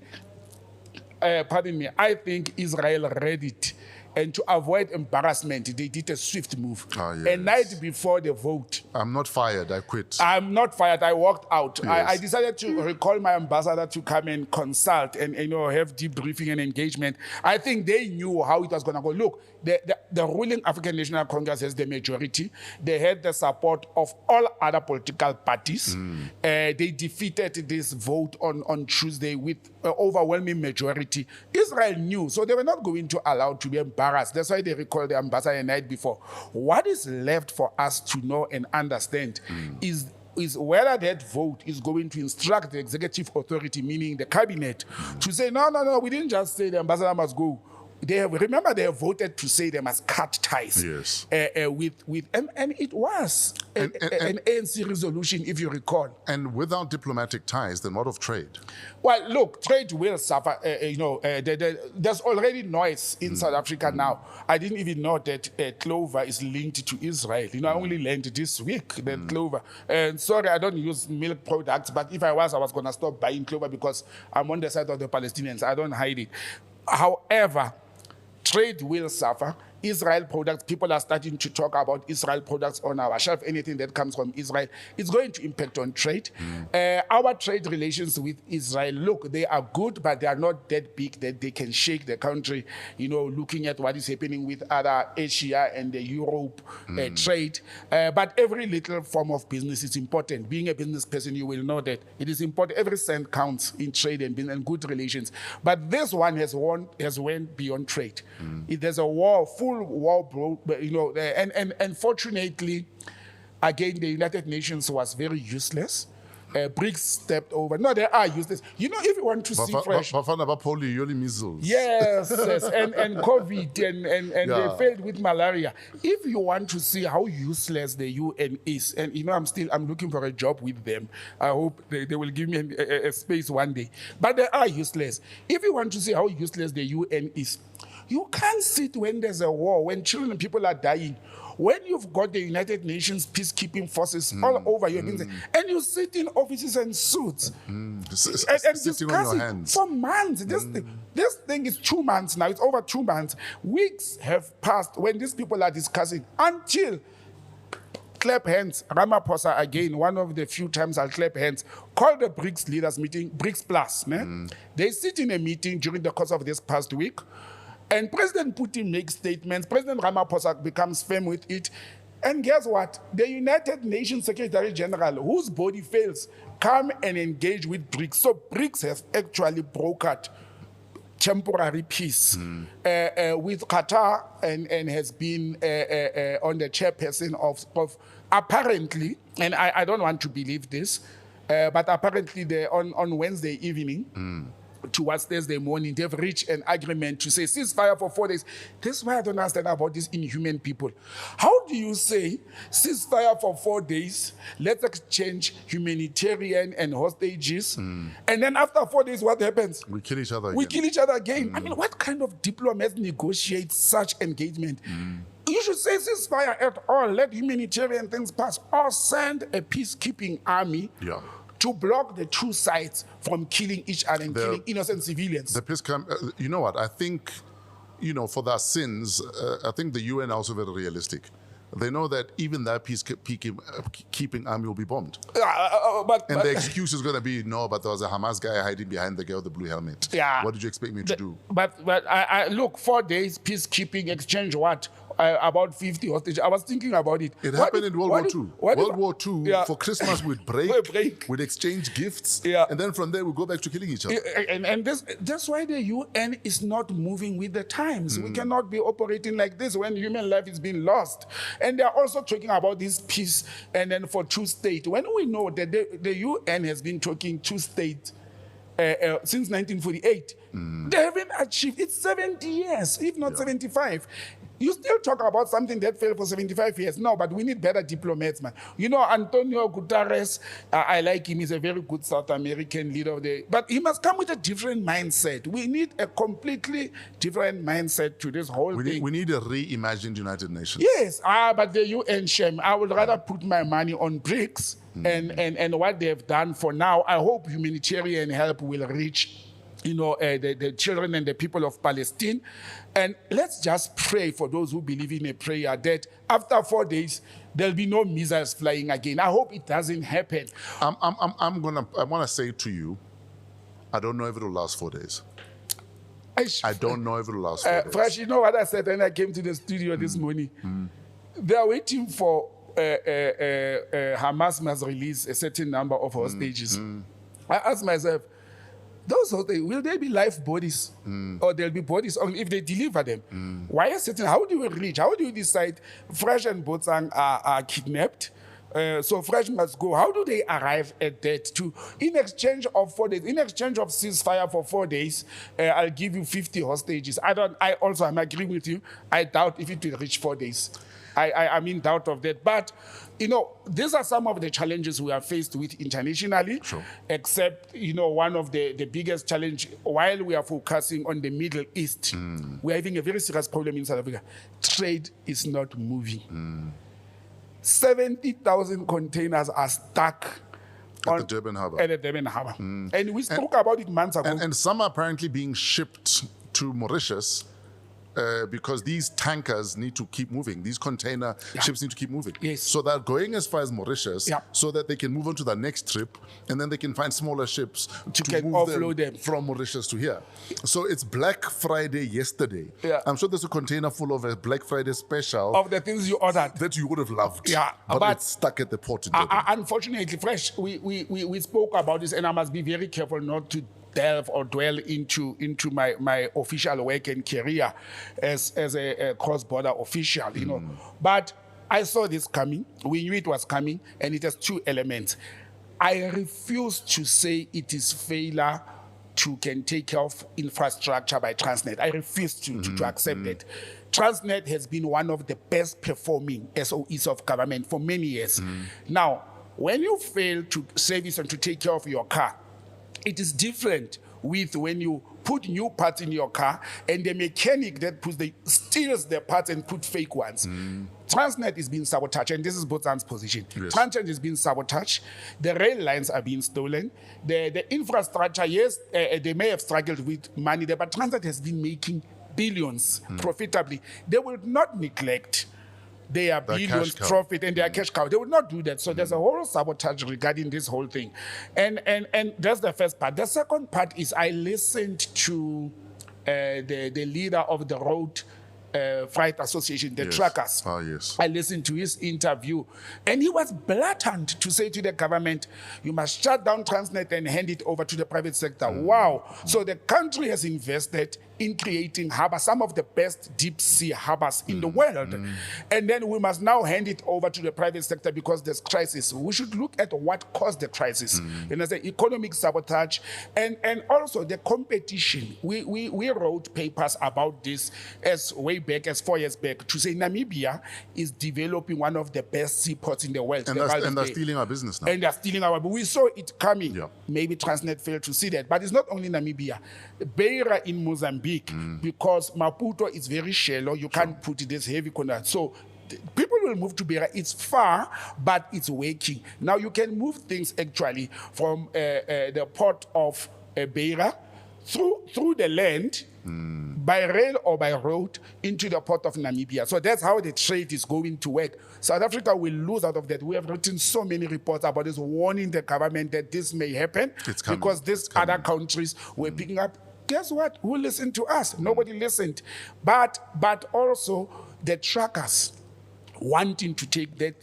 pardon me, I think Israel read it. And to avoid embarrassment, they did a swift move. Yes. A night before the vote. I'm not fired, I quit. I'm not fired, I walked out. Yes. I decided to recall my ambassador to come and consult and have debriefing and engagement. I think they knew how it was going to go. Look, the ruling African National Congress has the majority. They had the support of all other political parties. They defeated this vote on Tuesday with an overwhelming majority. Israel knew, so they were not going to allow to be embarrassed. That's why they recalled the ambassador the night before. What is left for us to know and understand is whether that vote is going to instruct the executive authority, meaning the cabinet, to say, no, we didn't just say the ambassador must go. They have voted to say they must cut ties. Yes. And it was an ANC resolution, if you recall. And without diplomatic ties, then what of trade? Well, look, trade will suffer. There's already noise in South Africa now. I didn't even know that clover is linked to Israel. I only learned this week that clover. And sorry, I don't use milk products, but if I was going to stop buying clover because I'm on the side of the Palestinians. I don't hide it. However, trade will suffer. Israel products, people are starting to talk about Israel products on our shelf. Anything that comes from Israel, it's going to impact on trade. Our trade relations with Israel, look, they are good, but they are not that big that they can shake the country, looking at what is happening with other Asia and the Europe trade. But every little form of business is important. Being a business person, you will know that it is important. Every cent counts in trade and business and good relations. But this one has went beyond trade. There's a war, full war, and fortunately, again, the United Nations was very useless. BRICS stepped over. No, they are useless. If you want to see Fresh. Measles. Yes, and COVID, and they failed with malaria. If you want to see how useless the UN is, and I'm looking for a job with them. I hope they will give me a space one day. But they are useless. If you want to see how useless the UN is, you can't sit when there's a war, when children and people are dying. When you've got the United Nations peacekeeping forces all over your business, and you sit in offices and suits, and discuss it for months. This thing is 2 months now. It's over 2 months. Weeks have passed when these people are discussing until clap hands. Ramaphosa, again, one of the few times I'll clap hands, call the BRICS leaders meeting, BRICS Plus. They sit in a meeting during the course of this past week. And President Putin makes statements. President Ramaphosa becomes firm with it. And guess what? The United Nations Secretary General, whose body fails, come and engage with BRICS. So BRICS has actually brokered temporary peace with Qatar and has been on the chairperson of apparently, and I don't want to believe this, but apparently on Wednesday evening, towards Thursday morning, they've reached an agreement to say ceasefire for 4 days. This is why I don't understand about these inhuman people. How do you say ceasefire for 4 days, let's exchange humanitarian and hostages, and then after 4 days, what happens? We kill each other again. We kill each other again. I mean, what kind of diplomats negotiate such engagement? You should say ceasefire at all, let humanitarian things pass, or send a peacekeeping army to block the two sides from killing each other and killing innocent civilians. The peace camp, you know what? I think, for their sins, I think the UN are also very realistic. They know that even that peacekeeping army will be bombed. And the excuse is going to be, no, but there was a Hamas guy hiding behind the girl with the blue helmet. Yeah. What did you expect me to do? But I look, 4 days, peacekeeping, exchange what? about 50 hostages. I was thinking about it. It happened in World War II. World War II, Yeah. for Christmas, we'd break, we'd exchange gifts, Yeah. and then from there, we'd go back to killing each other. And that's why the UN is not moving with the times. We cannot be operating like this when human life is being lost. And they're also talking about this peace and then for two-state. When we know that the UN has been talking two-state since 1948, they haven't achieved, it's 70 years, if not 75. You still talk about something that failed for 75 years. No, but we need better diplomats, man. You know, Antonio Guterres, I like him. He's a very good South American leader but he must come with a different mindset. We need a completely different mindset to this whole thing. We need a reimagined United Nations. Yes, but the UN shame, I would rather put my money on BRICS and what they've done for now. I hope humanitarian help will reach the children and the people of Palestine. And let's just pray for those who believe in a prayer that after 4 days, there'll be no missiles flying again. I hope it doesn't happen. I want to say to you, I don't know if it'll last 4 days. I don't know if it'll last 4 days. Fresh, you know what I said when I came to the studio this morning? They're waiting for Hamas must release a certain number of hostages. I asked myself, those hostages, will they be live bodies? Or they'll be bodies only if they deliver them? Why is it? How do you reach? How do you decide Fresh and Botsang are kidnapped? So Fresh must go. How do they arrive at that? In exchange of 4 days, in exchange of ceasefire for 4 days, I'll give you 50 hostages. I'm agreeing with you. I doubt if it will reach 4 days. I'm in doubt of that. But, these are some of the challenges we are faced with internationally. Sure. Except, one of the biggest challenge, while we are focusing on the Middle East, we're having a very serious problem in South Africa. Trade is not moving. 70,000 containers are stuck at the Durban Harbour. And we spoke about it months ago. And some are apparently being shipped to Mauritius because these tankers need to keep moving. These container ships need to keep moving. Yes. So they're going as far as Mauritius so that they can move on to the next trip, and then they can find smaller ships to move offload them from Mauritius to here. So it's Black Friday yesterday. Yeah. I'm sure there's a container full of a Black Friday special of the things you ordered that you would have loved. Yeah, but it's stuck at the port in Durban. Unfortunately, Fresh, we spoke about this, and I must be very careful not to delve or dwell into my official work and career as a cross-border official, But I saw this coming. We knew it was coming, and it has two elements. I refuse to say it is failure can take care of infrastructure by Transnet. I refuse to accept that. Transnet has been one of the best performing SOEs of government for many years. Now, when you fail to service and to take care of your car, it is different with when you put new parts in your car and the mechanic that steals the parts and put fake ones. Transnet is being sabotaged, and this is Botsang's position. Yes. Transnet is being sabotaged. The rail lines are being stolen. The infrastructure, yes, they may have struggled with money there, but Transnet has been making billions profitably. They will not neglect their billions profit and their cash cow. They would not do that. So there's a whole sabotage regarding this whole thing. And that's the first part. The second part is I listened to the leader of the Road Freight Association, the truckers. Yes. I listened to his interview, and he was blatant to say to the government, you must shut down Transnet and hand it over to the private sector. Wow. So the country has invested in creating harbors, some of the best deep sea harbors in the world. And then we must now hand it over to the private sector because there's crisis. We should look at what caused the crisis. And there's the economic sabotage and also the competition. We wrote papers about this as way back, as 4 years back, to say Namibia is developing one of the best seaports in the world. And they're stealing our business now. And they're stealing our, but we saw it coming. Yeah. Maybe Transnet failed to see that. But it's not only Namibia. Beira in Mozambique, because Maputo is very shallow. You can't put this heavy container. So people will move to Beira. It's far, but it's working. Now you can move things actually from the port of Beira through the land, by rail or by road, into the port of Namibia. So that's how the trade is going to work. South Africa will lose out of that. We have written so many reports about this, warning the government that this may happen because these other countries were picking up. Guess what? Who listened to us? Nobody listened. But also, the truckers wanting to take that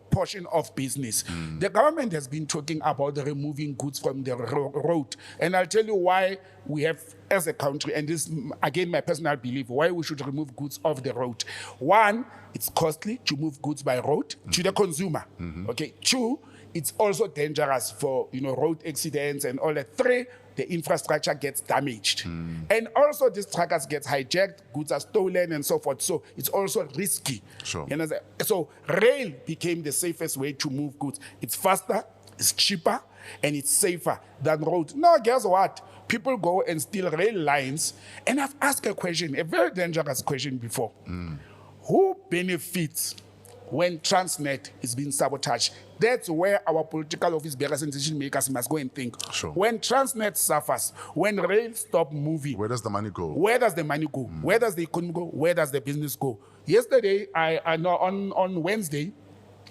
portion of business. The government has been talking about removing goods from the road. And I'll tell you why we have, as a country, and this, again, my personal belief, why we should remove goods off the road. One, it's costly to move goods by road to the consumer. Okay. Two, it's also dangerous for, road accidents and all that. Three, the infrastructure gets damaged. And also these truckers get hijacked, goods are stolen and so forth. So it's also risky. Sure. You know, so rail became the safest way to move goods. It's faster, it's cheaper, and it's safer than road. Now, guess what? People go and steal rail lines. And I've asked a question, a very dangerous question before. Who benefits when Transnet is being sabotaged? That's where our political office bearers and decision makers must go and think. Sure. When Transnet suffers, when rail stop moving, where does the money go? Where does the money go? Where does the economy go? Where does the business go? Yesterday, I know on Wednesday,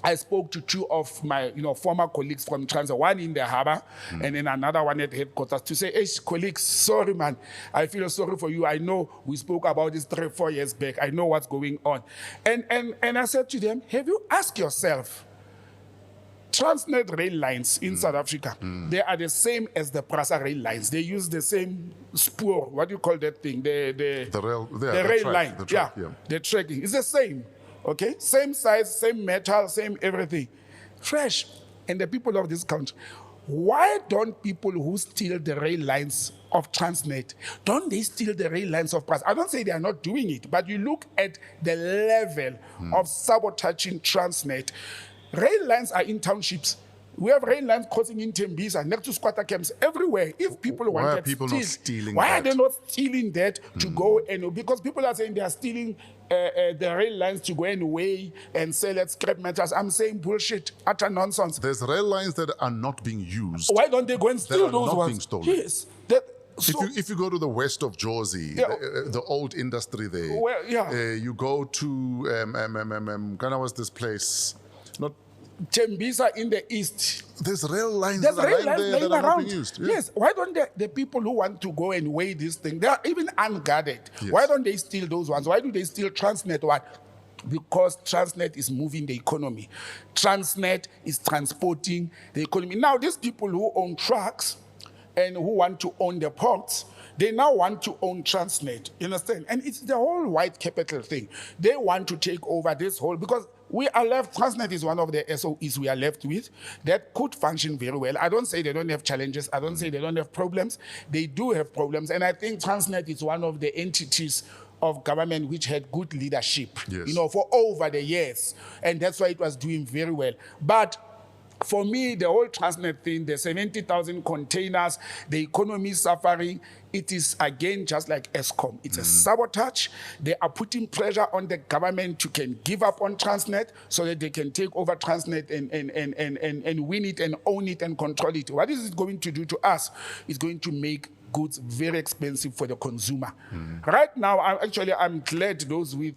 I spoke to two of my former colleagues from Transnet, one in the harbour and then another one at headquarters, to say, hey, colleagues, sorry, man, I feel sorry for you. I know we spoke about this 3-4 years back. I know what's going on. And I said to them, have you asked yourself, Transnet rail lines in South Africa, they are the same as the Paza rail lines. They use the same spoor, what do you call that thing? The rail track, line, the tracking. It's the same. Okay, same size, same metal, same everything. Fresh. And the people of this country, why don't people who steal the rail lines of Transnet, don't they steal the rail lines of Paza? I don't say they are not doing it, but you look at the level of sabotaging Transnet. Rail lines are in townships. We have rail lines crossing in Tembisa, next to squatter camps, everywhere. If people want why to are people not stealing why that? are they not stealing that to go and, because people are saying they are stealing the rail lines to go and weigh and sell at scrap metals. I'm saying bullshit, utter nonsense. There's rail lines that are not being used. Why don't they go and steal those not ones? being stolen. Yes. If you go to the west of Jersey, the old industry there, you go to kind of was this place, not Tembisa in the east. There's rail lines There's that are rail lying lines there laying that are not around. being used. Yes. Why don't the people who want to go and weigh this thing, they are even unguarded. Yes. Why don't they steal those ones? Why do they steal Transnet one? Because Transnet is moving the economy. Transnet is transporting the economy. Now, these people who own trucks and who want to own the ports, they now want to own Transnet. You understand? And it's the whole white capital thing. They want to take over this whole, because we are left, Transnet is one of the SOEs we are left with that could function very well. I don't say they don't have challenges. I don't say they don't have problems. They do have problems. And I think Transnet is one of the entities of government which had good leadership, for over the years. And that's why it was doing very well. But for me, the whole Transnet thing, the 70,000 containers, the economy suffering, it is again just like ESCOM. It's a sabotage. They are putting pressure on the government to can give up on Transnet so that they can take over Transnet and win it and own it and control it. What is it going to do to us? It's going to make goods very expensive for the consumer. Right now, I'm glad those with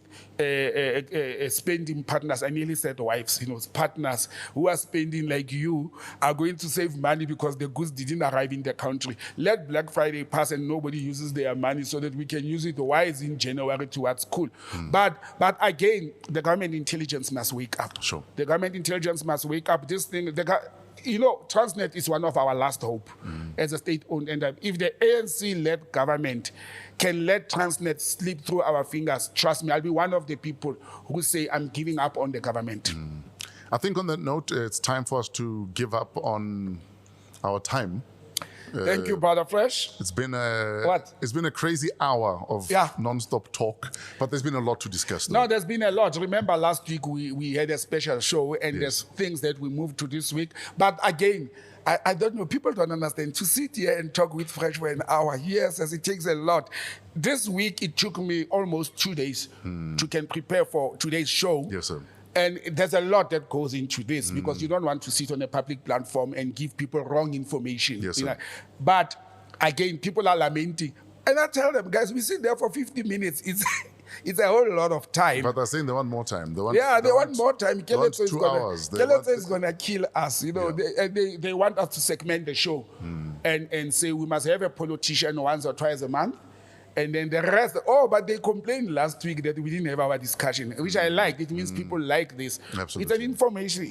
spending partners, I nearly said wives, partners who are spending like you are going to save money because the goods didn't arrive in the country. Let Black Friday pass and nobody uses their money so that we can use it wise in January towards school. But again, the government intelligence must wake up. Sure. The government intelligence must wake up. This thing, Transnet is one of our last hope as a state-owned enterprise. If the ANC-led government can let Transnet slip through our fingers, trust me, I'll be one of the people who say I'm giving up on the government. I think on that note, it's time for us to give up on our time. Thank you, Brother Fresh. It's been a crazy hour of non-stop talk, but there's been a lot to discuss. No, there's been a lot. Remember last week we had a special show and there's things that we moved to this week. But again, I don't know, people don't understand. To sit here and talk with Fresh for an hour, yes, as it takes a lot. This week, it took me almost 2 days to can prepare for today's show. Yes, sir. And there's a lot that goes into this because you don't want to sit on a public platform and give people wrong information. Yes, sir. But again, people are lamenting. And I tell them, guys, we sit there for 50 minutes. It's a whole lot of time. But they're saying they want more time. They want more time. They want 2 hours. Keletso is going to kill us. They want us to segment the show and say we must have a politician once or twice a month. And then the rest, but they complained last week that we didn't have our discussion, which I like. It means people like this. Absolutely. It's an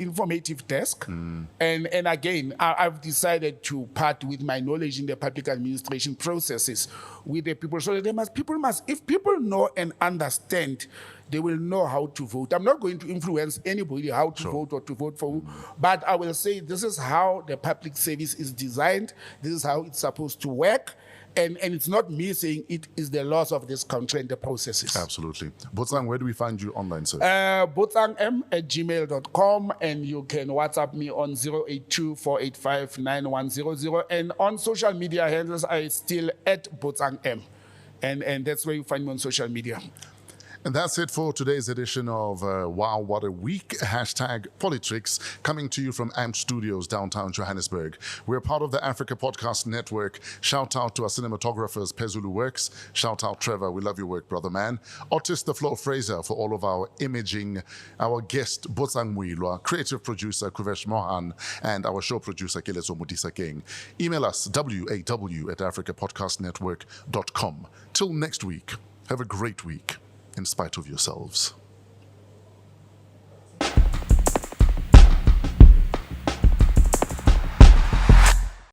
informative desk. And again, I've decided to part with my knowledge in the public administration processes with the people. So people must, if people know and understand, they will know how to vote. I'm not going to influence anybody how to vote or to vote for who, but I will say this is how the public service is designed. This is how it's supposed to work. And it's not me saying it is the laws of this country and the processes. Absolutely. Botsang, where do we find you online, sir? botsangm@gmail.com, and you can WhatsApp me on 082-485-9100. And on social media handles, I still at botsangm. And that's where you find me on social media. And that's it for today's edition of Wow, What a Week, #PoliTricks, coming to you from AMP Studios, downtown Johannesburg. We're part of the Africa Podcast Network. Shout out to our cinematographers, Pezulu Works. Shout out Trevor, we love your work, brother man. Otis the Floor Fraser for all of our imaging. Our guest, Botsang Moiloa, creative producer, Kuvesh Mohan, and our show producer, Kelezo Mudisa King. Email us, waw@africapodcastnetwork.com. Till next week, have a great week. In spite of yourselves.